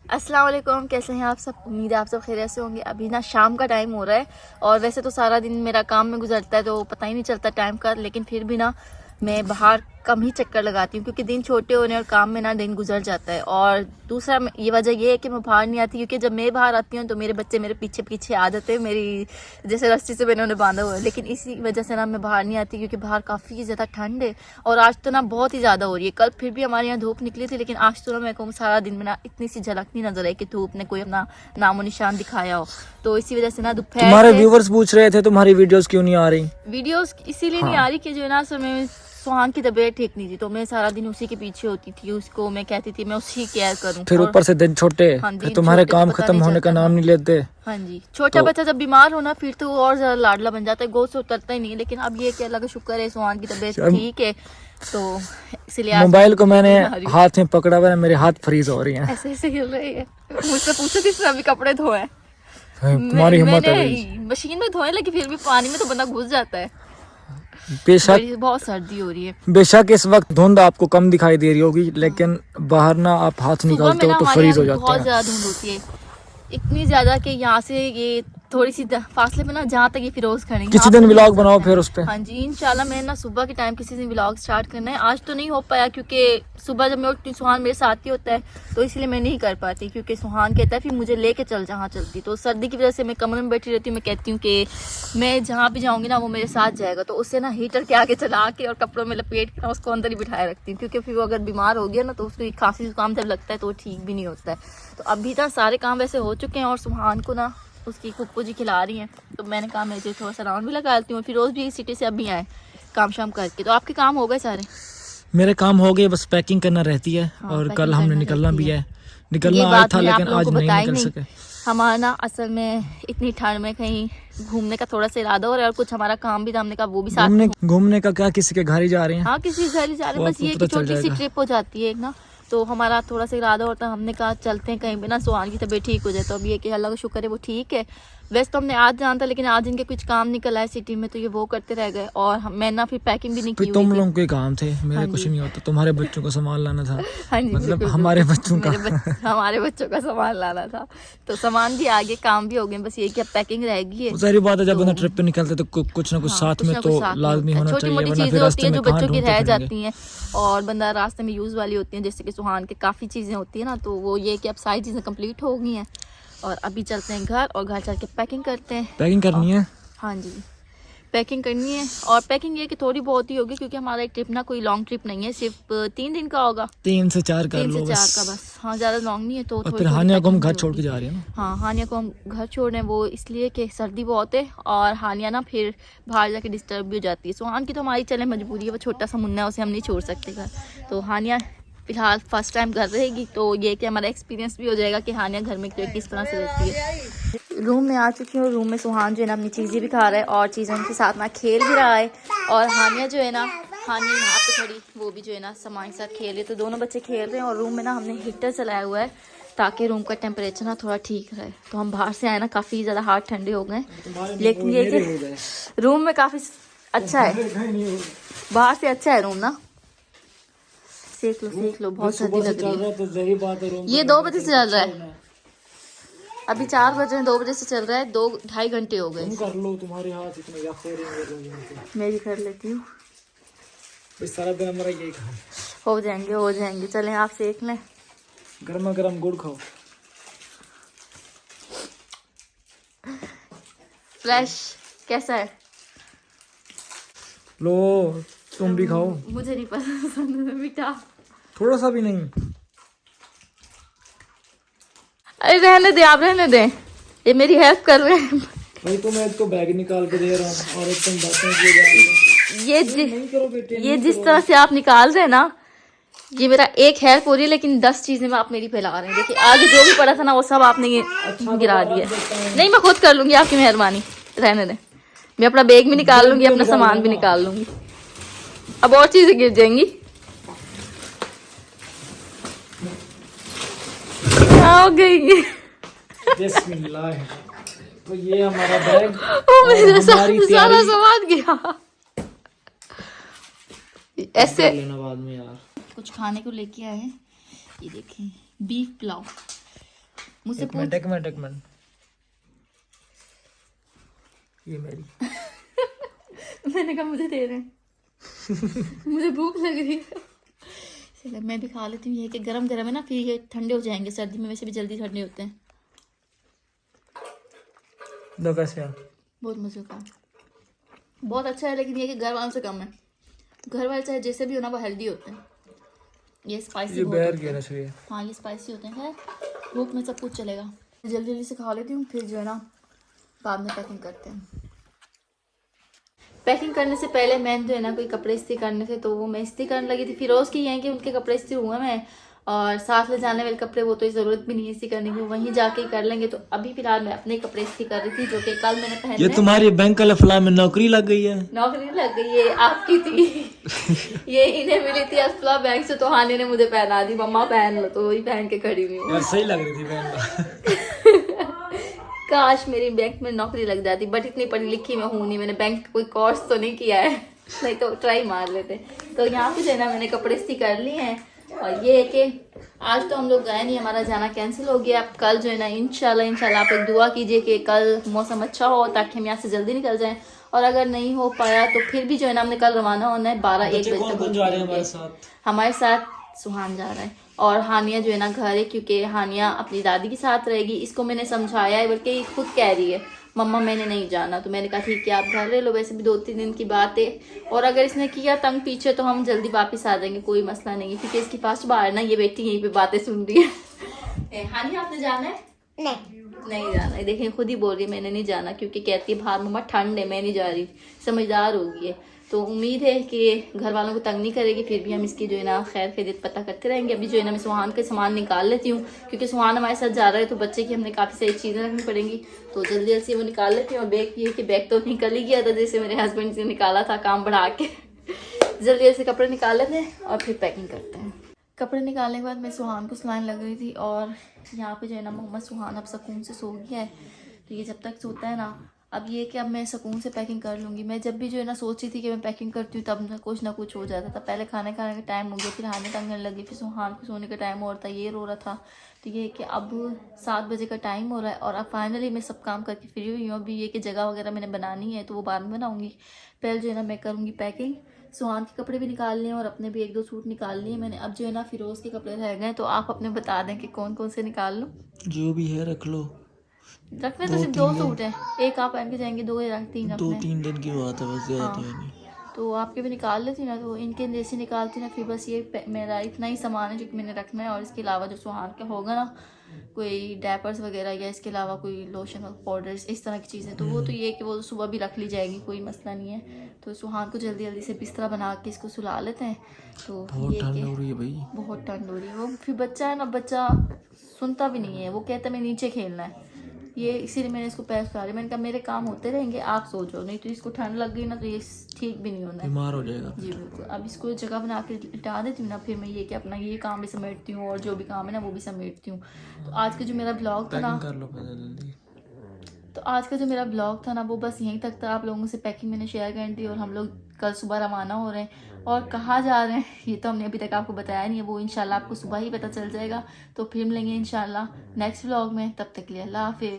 अस्सलाम वालेकुम, कैसे हैं आप सब। उम्मीद है आप सब खैरियत से होंगे। अभी ना शाम का टाइम हो रहा है और वैसे तो सारा दिन मेरा काम में गुजरता है तो पता ही नहीं चलता टाइम का, लेकिन फिर भी ना मैं बाहर कम ही चक्कर लगाती हूँ क्योंकि दिन छोटे होने और काम में ना दिन गुजर जाता है। और दूसरा ये वजह ये है कि मैं बाहर नहीं आती क्योंकि जब मैं बाहर आती हूँ तो मेरे बच्चे मेरे पीछे पीछे आ जाते हैं, मेरी जैसे रस्सी से मैंने उन्हें बांधा हुआ है। लेकिन इसी वजह से ना मैं बाहर नहीं आती क्योंकि बाहर काफ़ी ज़्यादा ठंड है और आज तो ना बहुत ही ज़्यादा हो रही है। कल फिर भी हमारे यहाँ धूप निकली थी, लेकिन आज तो ना मेरे को सारा दिन में ना इतनी सी झलक नहीं नजर आई कि धूप ने कोई अपना नामो निशान दिखाया हो। तो इसी वजह से ना दोपहर तुम्हारे व्यूवर्स पूछ रहे थे तुम्हारी वीडियोस क्यों नहीं आ रही। वीडियोस इसीलिए नहीं आ रही कि जो है ना समय सुहान की तबीयत ठीक नहीं थी तो मैं सारा दिन उसी के पीछे होती थी, उसको मैं कहती थी मैं उसकी केयर करूं। फिर ऊपर से दिन छोटे, हाँ, फिर तुम्हारे काम खत्म होने का नाम नहीं लेते। हाँ जी, छोटा बच्चा जब बीमार हो ना फिर तो और ज्यादा लाडला बन जाता है, गोद से उतरता ही नहीं है। लेकिन अब ये कि अल्लाह का शुक्र है सुहान की तबीयत ठीक है, तो इसलिए मोबाइल को मैंने हाथ में पकड़ा हुआ है, मेरे हाथ फ्रीज हो रही हैं। ऐसे ऐसे हिल रही है। मुझसे पूछो किसने अभी कपड़े धोए। तुम्हारी हिम्मत है। मशीन में धोए लेकिन फिर भी पानी में तो बंदा घुस जाता है। बेशक बहुत सर्दी हो रही है। बेशक इस वक्त धुंध आपको कम दिखाई दे रही होगी, लेकिन बाहर ना आप हाथ निकालते हो तो फ्रीज हो जाते हैं। बहुत ज्यादा धुंध होती है, इतनी ज्यादा कि यहाँ से ये थोड़ी सी फासले में ना जहाँ तक ये फिरोज खड़े किसी दिन व्लॉग बनाओ फिर उस पे। हाँ जी इंशाल्लाह, मैं ना सुबह के टाइम किसी दिन व्लॉग स्टार्ट करना है। आज तो नहीं हो पाया क्योंकि सुबह जब मैं उठती हूँ सुहान मेरे साथ ही होता है तो इसलिए मैं नहीं कर पाती क्योंकि सुहान कहता है फिर मुझे लेके चल जहाँ चलती। तो सर्दी की वजह से मैं कमरे में बैठी रहती हूँ। मैं कहती हूँ कि मैं जहाँ भी जाऊँगी ना वो मेरे साथ जाएगा, तो उससे ना हीटर के आगे चला के और कपड़ों में लपेट के ना उसको अंदर ही बिठाए रखती हूँ क्योंकि फिर वो अगर बीमार हो गया ना तो उसको खांसी जुकाम जब लगता है तो ठीक भी नहीं होता है। तो अभी तक सारे काम वैसे हो चुके हैं और सुहान को ना उसकी कुप्पू जी खिला रही हैं, तो मैंने कहा मैं थोड़ा सा राउंड भी लगा लेती हूँ। फिरोज भी सिटी से अभी आए काम शाम करके। तो आपके काम हो गए सारे? मेरे काम हो गए, बस पैकिंग करना रहती है। हाँ, और कल हमने निकलना भी है, निकलना ये आया बात था मैंने लेकिन आप लोगों आज को नहीं बताई निकल नहीं। सके। हमारा ना असल में इतनी ठंड में कहीं घूमने का थोड़ा सा इरादा हो रहा है और कुछ हमारा काम भी था, हमने कहा वो भी साथ में। घूमने का क्या, किसी के घर ही जा रहे हैं। हाँ किसी के घर ही जा रहे हैं, बस ये कि छोटी सी ट्रिप हो जाती है एक ना, तो हमारा थोड़ा सा इरादा होता है। हमने कहा चलते हैं कहीं भी ना सुहान की तबीयत ठीक हो जाए। तो अभी ये कि अल्लाह का शुक्र है वो ठीक है। वैसे तो हमने आज जाना था लेकिन आज इनके कुछ काम निकल आए सिटी में तो ये वो करते रह गए और मैं ना फिर पैकिंग भी नहीं की। तुम लोगों के काम थे, मेरे कुछ नहीं होता। तुम्हारे बच्चों का सामान लाना था। हाँ जी, मतलब हमारे बच्चों का हमारे बच्चों का सामान लाना था, तो सामान भी आ गए, काम भी हो गए, बस ये कि अब पैकिंग रह गई है। सारी बात है, जब बंदा ट्रिप पे निकलते तो कुछ ना कुछ साथ में तो लाजमी होना चाहिए। छोटी मोटी चीजें होती हैं जो बच्चों की रह जाती हैं और बंदा रास्ते में यूज वाली होती है, जैसे कि सुहान के काफी चीजें होती है ना, तो वो ये कि अब सारी चीजें कंप्लीट हो गई हैं और अभी चलते हैं घर और घर चल के पैकिंग करते हैं। पैकिंग करनी है। हाँ जी पैकिंग करनी है और पैकिंग ये कि थोड़ी बहुत ही होगी क्योंकि हमारा एक ट्रिप ना कोई लॉन्ग ट्रिप नहीं है, सिर्फ 3 दिन का होगा। 3 से 4 कर लो, 3 से 4 का बस। हाँ ज्यादा लॉन्ग नहीं है। तो और फिर हानिया को हम घर छोड़ के जा रहे हैं ना। हाँ हानिया को हम घर छोड़ रहे हैं, वो इसलिए कि सर्दी बहुत है और हानिया ना फिर बाहर जाके डिस्टर्ब भी हो जाती है। सुहान की तो हमारी चले मजबूरी है, वो छोटा सा मुन्ना है, उसे हम नहीं छोड़ सकते घर। तो हानिया फिलहाल फर्स्ट टाइम घर रहेगी तो ये कि हमारा एक्सपीरियंस भी हो जाएगा कि हानिया घर में किस तरह से रहती है। रूम में आ चुकी हूँ, रूम में सुहान जो है ना अपनी चीज़ें भी खा रहा है और चीज़ों के साथ ना खेल भी रहा है और हानिया जो है ना हानिया यहाँ पे खड़ी वो भी जो है ना सामान के साथ खेल रही है। तो दोनों बच्चे खेल रहे हैं और रूम में ना हमने हीटर चलाया हुआ है ताकि रूम का टेम्परेचर ना थोड़ा ठीक रहे। तो हम बाहर से आए ना काफ़ी ज़्यादा हाथ ठंडे हो गए, लेकिन ये कि रूम में काफ़ी अच्छा है, बाहर से अच्छा है रूम ना। सेक लो बहुत सर्दी लग रही है। तो ये 2 बजे से चल रहा है, अभी 4 बजे 2 बजे से चल रहा है, 2-2.5 घंटे हो गए। कर लो, तुम्हारे हाथ इतने यख हो रहे हैं। मैं भी कर लेती हूँ, इस सारा दिन हमारा यही खाना। हो जाएंगे। चलें आप सेक लें, गर्मा गर्म गुड़ खाओ फ्रेश। कैसा है? लो तुम भी खाओ। मुझे नहीं पसंद मीठा, थोड़ा सा भी नहीं। अरे रहने दे, आप रहने दें, ये मेरी हेल्प कर रहे हैं। भाई तो मैं इसको बैग निकाल के दे रहा हूँ और तुम बातें किए जा रही हो। ये जिस तरह से आप निकाल रहे हैं ना, ये मेरा एक हेल्प हो रही है लेकिन 10 चीजें में आप मेरी फैला रहे हैं। देखिए आगे जो भी पड़ा था ना वो सब आपने ये गिरा दिया। नहीं मैं खुद कर लूंगी, आपकी मेहरबानी, रहने दें। मैं अपना बैग भी निकाल लूंगी, अपना सामान भी निकाल लूंगी, अब और चीजें गिर जाएंगी। हो गई। तो ये हमारा बैग, मेरा सारा सामान गया। ऐसे लेना बाद में यार। कुछ खाने को लेके आए हैं, ये देखें बीफ पुलाव, मुझसे एक पूछ। मिनट ये मेरी मैंने कहा मुझे दे रहे हैं। मुझे भूख लग रही है। चलो मैं भी खा लेती हूँ। ये कि गरम गरम है ना, फिर ये ठंडे हो जाएंगे, सर्दी में वैसे भी जल्दी ठंडे होते हैं। दो कैसे हैं? बहुत मजे का, बहुत अच्छा है, लेकिन ये कि घर वालों से कम है। घर वाले चाहे जैसे भी हो ना, वो हेल्दी होते हैं। ये स्पाइसी ये बहुत बैर होते के ना हैं। चाहिए। हाँ ये स्पाइसी होते हैं। खैर भूख में सब कुछ चलेगा। जल्दी जल्दी से खा लेती हूँ, फिर जो है ना बाद में पैकिंग करते हैं। पैकिंग करने से पहले मैंने जो है ना कोई कपड़े इस्त्री करने थे, तो वो मैं इस्त्री करने लगी थी। फिरोज़ की है कि उनके कपड़े इस्त्री हुए मैं, और साथ ले जाने वाले कपड़े वो तो ज़रूरत भी नहीं है इस्त्री करने की, वहीं जाके ही कर लेंगे। तो अभी फिलहाल मैं अपने कपड़े इस्त्री कर रही थी, जो कि कल मैंने पहने। ये तुम्हारी बैंक वाले फ्ला में नौकरी लग गई है? नौकरी लग गई है, आपकी थी। ये इन्हें मिली थी असला बैंक से, तो हानि ने मुझे पहना दी, मम्मा पहन लो, तो वही पहन के खड़ी हुई हूँ। यार सही लग रही थी पहनना। काश मेरी बैंक में नौकरी लग जाती, बट इतनी पढ़ी लिखी मैं हूँ नहीं, मैंने बैंक का कोई कोर्स तो नहीं किया है, नहीं तो ट्राई मार लेते। तो यहाँ पे जो है ना मैंने कपड़े इस्त्री कर लिए हैं। और ये है कि आज तो हम लोग गए नहीं, हमारा जाना कैंसिल हो गया। अब कल जो है ना इंशाल्लाह आप एक दुआ कीजिए कि कल मौसम अच्छा हो, ताकि हम यहाँ से जल्दी निकल जाएं। और अगर नहीं हो पाया तो फिर भी जो है ना हमने कल रवाना होना है 12-1 बजे तक। जा रहे हैं हमारे साथ? हमारे साथ सुहान जा रहा है, और हानिया जो है ना घर है, क्योंकि हानिया अपनी दादी के साथ रहेगी। इसको मैंने समझाया है, बल्कि ये खुद कह रही है मम्मा मैंने नहीं जाना। तो मैंने कहा ठीक है आप घर रह लो, वैसे भी 2-3 दिन की बात है, और अगर इसने किया तंग पीछे तो हम जल्दी वापस आ जाएंगे, कोई मसला नहीं है। क्योंकि इसकी फर्स्ट बार है ना, ये बेटी यहीं पे बातें सुन रही है। हानिया आपने जाना है? नहीं जाना है। देखिए खुद ही बोल रही है मैंने नहीं जाना, क्योंकि कहती है बाहर मम्मा ठंड है, मैं नहीं जा रही। समझदार होगी है, तो उम्मीद है कि घर वालों को तंग नहीं करेगी। फिर भी हम इसकी जो है ना खैर खैरियत पता करते रहेंगे। अभी जो है ना मैं सुहान के सामान निकाल लेती हूँ, क्योंकि सुहान हमारे साथ जा रहा है, तो बच्चे की हमने काफ़ी सारी चीज़ें रखनी पड़ेंगी। तो जल्दी जल्दी से वो निकाल लेती हूँ। और बैग ये कि बैग तो निकल ही गया था, जैसे मेरे हस्बैंड से निकाला था काम बढ़ा के। जल्दी जल्दी से कपड़े निकाल लेते हैं और फिर पैकिंग करते हैं। कपड़े निकालने के बाद मैं सुहान को सुलाने लग रही थी, और यहाँ पे जो है ना मोहम्मद सुहान अब सुकून से सो गया है। तो ये जब तक सोता है ना, अब ये कि अब मैं सुकून से पैकिंग कर लूँगी। मैं जब भी जो है ना सोची थी कि मैं पैकिंग करती हूँ, तब ना कुछ हो जाता था। पहले खाने का टाइम हो गया, फिर हानि तंगने लगी, फिर सुहान को सोने का टाइम हो रहा था, ये रो रहा था। तो ये कि अब 7 बजे का टाइम हो रहा है, और अब फाइनली मैं सब काम करके फ्री हुई हूँ। अभी ये कि जगह वगैरह मैंने बनानी है, तो वो बाद में बनाऊँगी। पहले जो है ना मैं करूँगी पैकिंग। सुहान के कपड़े भी निकाल लिए और अपने भी 1-2 सूट निकाल लिए मैंने। अब जो है ना फिरोज़ के कपड़े रह गए, तो आप अपने बता दें कि कौन कौन से निकाल लूँ। जो भी है रख लो। रखने तो सिर्फ 2 सूट हैं, एक आप पहन के जाएंगे, 2 या 3 अपने। 2-3 दिन की बात है बस, ज्यादा हाँ, तो है नहीं। तो आपके भी निकाल लेती ना, तो इनके जैसे निकालती ना, फिर बस ये मेरा इतना ही सामान है जो कि मैंने रखना है। और इसके अलावा जो सुहान का होगा ना, कोई डायपर्स वगैरह, या इसके अलावा कोई लोशन और पाउडर्स, इस तरह की चीज़ें, तो वो तो ये कि वो सुबह भी रख ली जाएगी, कोई मसला नहीं है। तो सुहान को जल्दी जल्दी से बिस्तरा बना के इसको सुला लेते हैं। तो बहुत ये ठंड कि हो रही है भाई, बहुत ठंड हो रही है। वो फिर बच्चा है ना, बच्चा सुनता भी नहीं है, वो कहता है मैं नीचे खेलना है। ये इसीलिए मैंने इसको पैर सुला लिया। मैंने कहा मेरे काम होते रहेंगे, आप सो जाओ, नहीं तो इसको ठंड लग गई ना तो ये ठीक भी नहीं होना है, बीमार हो जाएगा। जी बिल्कुल। अब इसको जगह बना के लिटा देती हूँ ना, फिर मैं ये कि अपना ये काम भी समेटती हूँ, और जो भी काम है ना वो भी समेटती हूँ। तो आज का जो मेरा ब्लॉग था ना, कर लो जल्दी। तो आज का जो मेरा ब्लॉग था ना, वो बस यहीं तक था। आप लोगों से पैकिंग मैंने शेयर करनी थी, और हम लोग कल सुबह रवाना हो रहे हैं। और कहाँ जा रहे हैं ये तो हमने अभी तक आपको बताया नहीं है, वो इंशाल्लाह आपको सुबह ही पता चल जाएगा। तो फिर मिलेंगे इंशाल्लाह नेक्स्ट ब्लॉग में, तब तक के लिए अल्लाह हाफिज़।